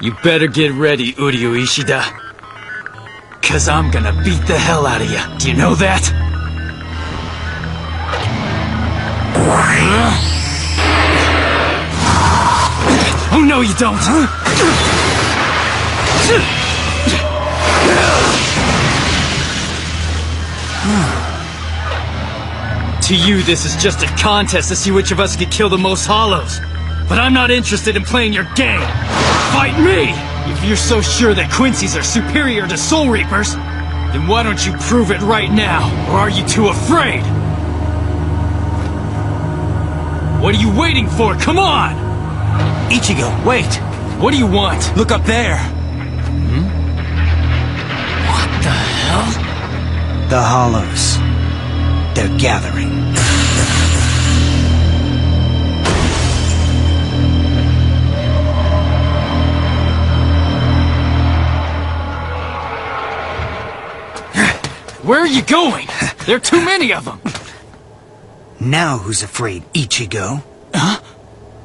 You better get ready, Uryu Ishida. 'Cause I'm gonna beat the hell out of you. Do you know that? Oh no, you don't! To you, this is just a contest to see which of us can kill the most hollows. But I'm not interested in playing your game. Fight me! If you're so sure that Quincy's are superior to Soul Reapers, then why don't you prove it right now? Or are you too afraid? What are you waiting for? Come on! Ichigo, wait! What do you want? Look up there! What the hell? The Hollows. They're gathering. Where are you going? There are too many of them! Now who's afraid, Ichigo? Huh?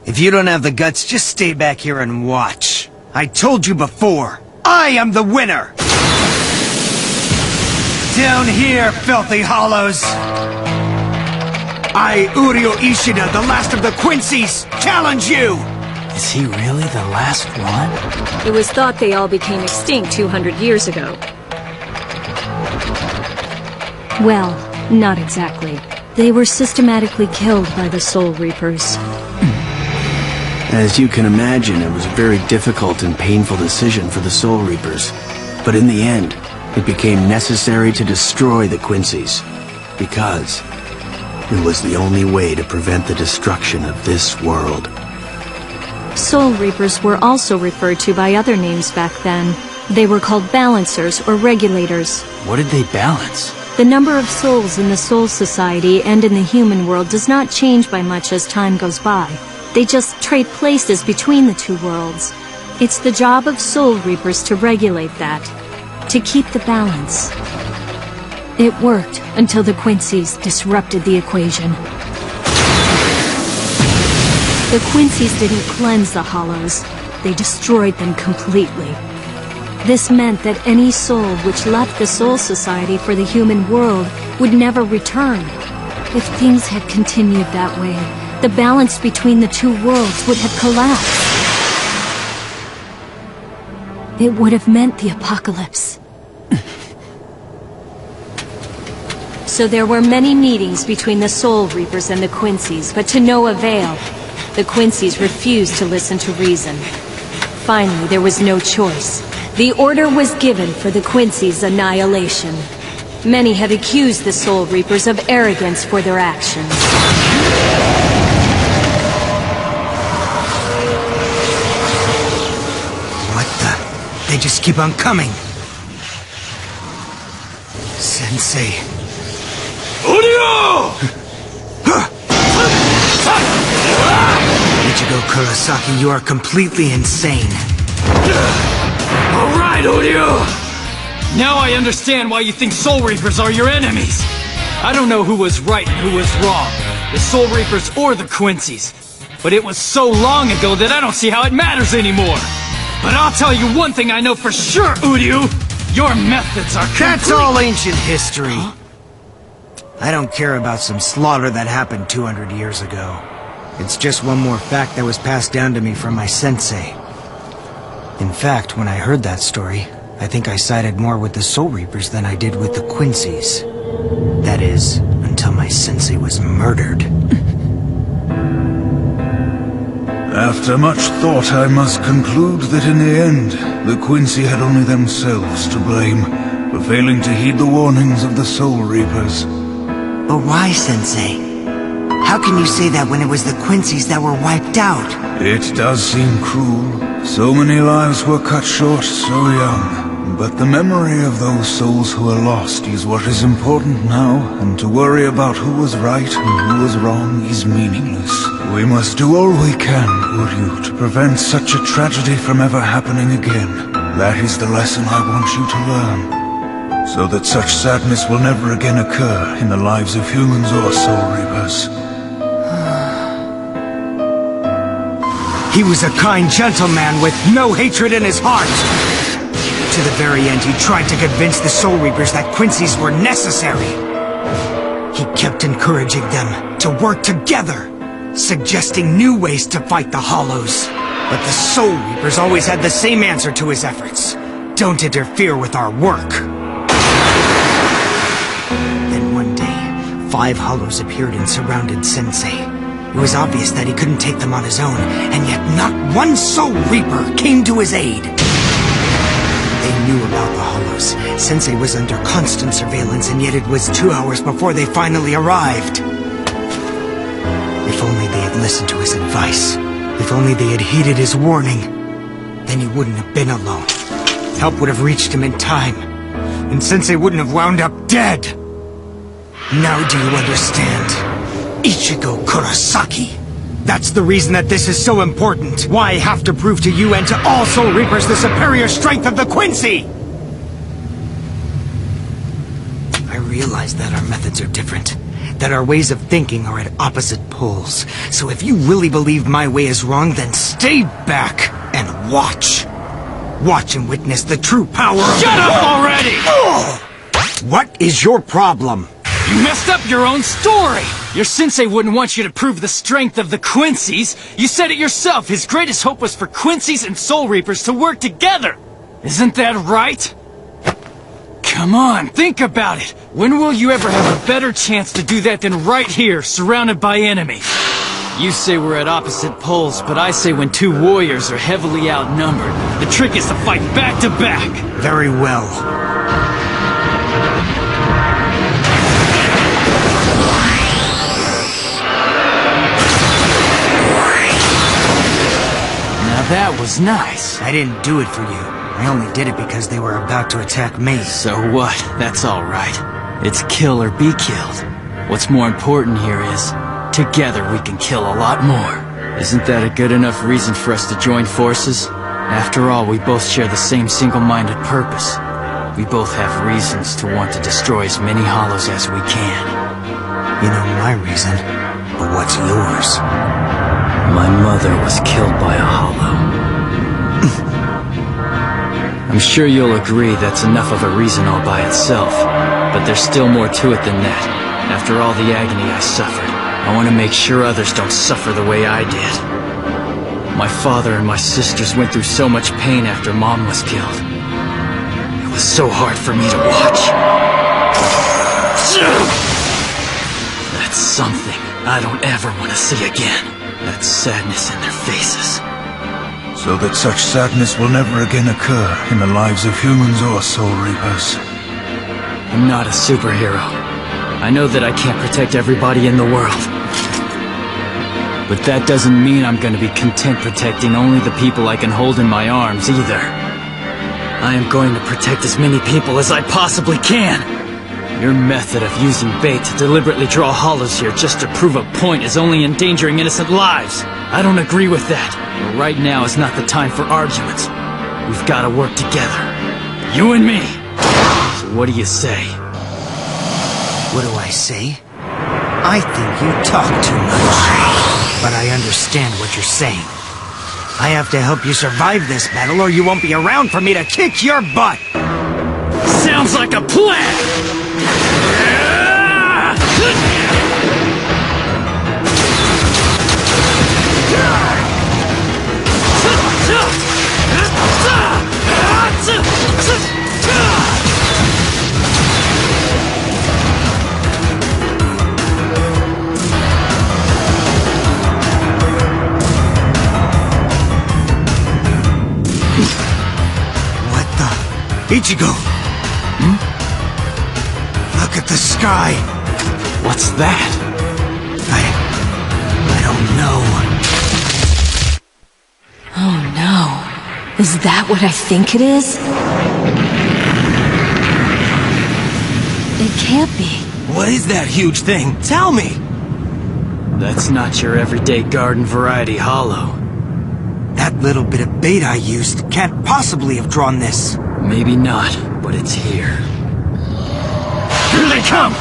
If you don't have the guts, just stay back here and watch. I told you before, I am the winner! Down here, filthy hollows! I, Uryu Ishida, the last of the Quincy's, challenge you! Is he really the last one? It was thought they all became extinct 200 years ago. Well, not exactly. They were systematically killed by the Soul Reapers. As you can imagine, it was a very difficult and painful decision for the Soul Reapers. But in the end, it became necessary to destroy the Quincy's, because it was the only way to prevent the destruction of this world. Soul Reapers were also referred to by other names back then. They were called balancers or regulators. What did they balance? The number of souls in the Soul Society and in the human world does not change by much as time goes by. They just trade places between the two worlds. It's the job of Soul Reapers to regulate that, to keep the balance. It worked until the Quincy's disrupted the equation. The Quincy's didn't cleanse the Hollows. They destroyed them completely. This meant that any soul which left the Soul Society for the human world would never return. If things had continued that way, the balance between the two worlds would have collapsed. It would have meant the apocalypse. So there were many meetings between the Soul Reapers and the Quincy's, but to no avail. The Quincy's refused to listen to reason. Finally, there was no choice. The order was given for the Quincy's annihilation. Many have accused the Soul Reapers of arrogance for their actions. What the? They just keep on coming. Sensei. Uryu! Ichigo Kurosaki, you are completely insane. Alright, Uryu! Now I understand why you think Soul Reapers are your enemies. I don't know who was right and who was wrong, the Soul Reapers or the Quincy's. But it was so long ago that I don't see how it matters anymore. But I'll tell you one thing I know for sure, Uryu! Your methods are complete. That's all ancient history. Huh? I don't care about some slaughter that happened 200 years ago. It's just one more fact that was passed down to me from my sensei. In fact, when I heard that story, I think I sided more with the Soul Reapers than I did with the Quincy's. That is, until my sensei was murdered. After much thought, I must conclude that in the end, the Quincy had only themselves to blame for failing to heed the warnings of the Soul Reapers. But why, Sensei? How can you say that when it was the Quincy's that were wiped out? It does seem cruel. So many lives were cut short so young. But the memory of those souls who are lost is what is important now, and to worry about who was right and who was wrong is meaningless. We must do all we can, Uryu, to prevent such a tragedy from ever happening again. That is the lesson I want you to learn, so that such sadness will never again occur in the lives of humans or Soul Reapers. He was a kind gentleman with no hatred in his heart. To the very end, he tried to convince the Soul Reapers that Quincy's were necessary. He kept encouraging them to work together, suggesting new ways to fight the Hollows. But the Soul Reapers always had the same answer to his efforts. Don't interfere with our work. Then one day, 5 Hollows appeared and surrounded Sensei. It was obvious that he couldn't take them on his own, and yet not one Soul Reaper came to his aid. They knew about the Hollows. Sensei was under constant surveillance, and yet it was 2 hours before they finally arrived. If only they had listened to his advice. If only they had heeded his warning. Then he wouldn't have been alone. Help would have reached him in time, and Sensei wouldn't have wound up dead. Now do you understand? Ichigo Kurosaki. That's the reason that this is so important. Why I have to prove to you and to all Soul Reapers the superior strength of the Quincy! I realize that our methods are different, that our ways of thinking are at opposite poles. So if you really believe my way is wrong, then stay back and watch. Watch and witness the true power of— Shut up already! What is your problem? You messed up your own story! Your sensei wouldn't want you to prove the strength of the Quincy's. You said it yourself, his greatest hope was for Quincy's and Soul Reapers to work together. Isn't that right? Come on, think about it. When will you ever have a better chance to do that than right here, surrounded by enemies? You say we're at opposite poles, but I say when 2 warriors are heavily outnumbered, the trick is to fight back to back. Very well. That was nice. I didn't do it for you. I only did it because they were about to attack me. So what? That's all right. It's kill or be killed. What's more important here is, together we can kill a lot more. Isn't that a good enough reason for us to join forces? After all, we both share the same single-minded purpose. We both have reasons to want to destroy as many Hollows as we can. You know my reason, but what's yours? My mother was killed by a Hollow. I'm sure you'll agree that's enough of a reason all by itself, but there's still more to it than that. After all the agony I suffered, I want to make sure others don't suffer the way I did. My father and my sisters went through so much pain after Mom was killed. It was so hard for me to watch. That's something I don't ever want to see again. That sadness in their faces. So that such sadness will never again occur in the lives of humans or Soul Reapers. I'm not a superhero. I know that I can't protect everybody in the world. But that doesn't mean I'm gonna be content protecting only the people I can hold in my arms, either. I am going to protect as many people as I possibly can. Your method of using bait to deliberately draw Hollows here just to prove a point is only endangering innocent lives. I don't agree with that. But right now is not the time for arguments. We've got to work together. You and me. So what do you say? What do I say? I think you talk too much. But I understand what you're saying. I have to help you survive this battle or you won't be around for me to kick your butt! Sounds like a plan! What the? Ichigo! Look at the sky! What's that? I don't know. Oh no. Is that what I think it is? It can't be. What is that huge thing? Tell me! That's not your everyday garden variety Hollow. That little bit of bait I used can't possibly have drawn this. Maybe not, but it's here. Here they come!